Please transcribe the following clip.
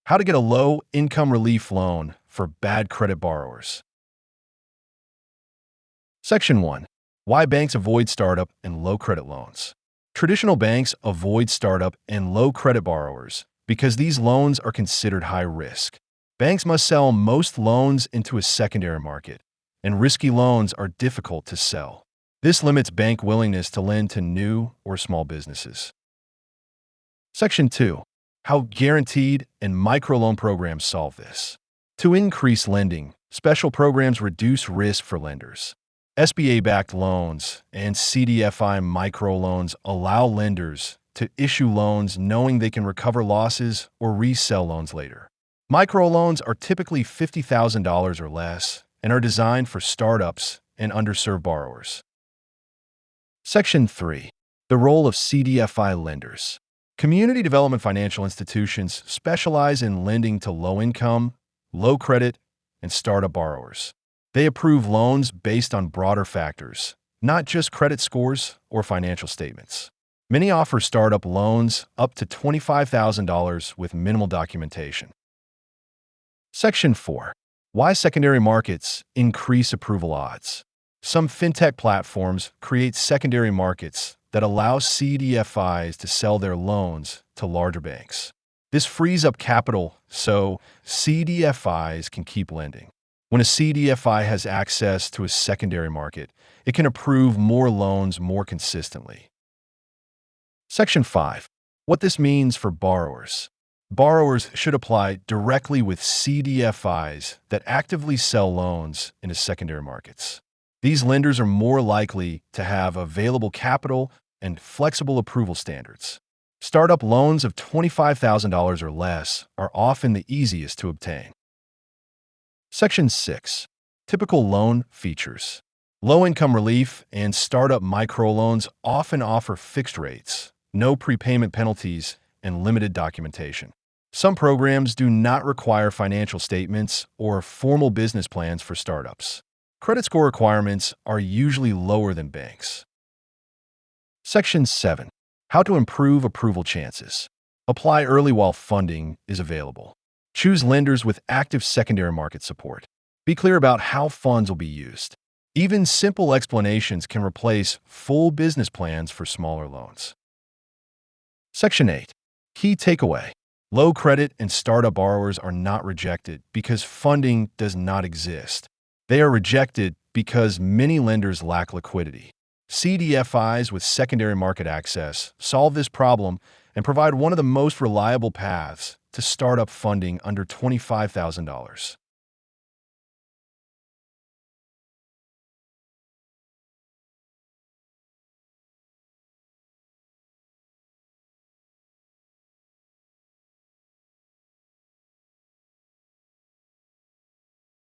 How to get a low-income relief loan for bad credit borrowers. Section 1. Why banks avoid startup and low credit loans. Traditional banks avoid startup and low credit borrowers because these loans are considered high risk. Banks must sell most loans into a secondary market, and risky loans are difficult to sell. This limits bank willingness to lend to new or small businesses. Section 2. How guaranteed and microloan programs solve this. To increase lending, special programs reduce risk for lenders. SBA-backed loans and CDFI microloans allow lenders to issue loans knowing they can recover losses or resell loans later. Microloans are typically $50,000 or less and are designed for startups and underserved borrowers. Section 3. The role of CDFI lenders. Community development financial institutions specialize in lending to low-income, low-credit, and startup borrowers. They approve loans based on broader factors, not just credit scores or financial statements. Many offer startup loans up to $25,000 with minimal documentation. Section 4. Why secondary markets increase approval odds. Some fintech platforms create secondary markets that allow CDFIs to sell their loans to larger banks. This frees up capital so CDFIs can keep lending. When a CDFI has access to a secondary market, it can approve more loans more consistently. Section 5. What this means for borrowers. Borrowers should apply directly with CDFIs that actively sell loans into secondary markets. These lenders are more likely to have available capital and flexible approval standards. Startup loans of $25,000 or less are often the easiest to obtain. Section 6. Typical loan features. Low-income relief and startup microloans often offer fixed rates, no prepayment penalties, and limited documentation. Some programs do not require financial statements or formal business plans for startups. Credit score requirements are usually lower than banks. Section 7. How to improve approval chances. Apply early while funding is available. Choose lenders with active secondary market support. Be clear about how funds will be used. Even simple explanations can replace full business plans for smaller loans. Section 8. Key takeaway. Low credit and startup borrowers are not rejected because funding does not exist. They are rejected because many lenders lack liquidity. CDFIs with secondary market access solve this problem and provide one of the most reliable paths to startup funding under $25,000.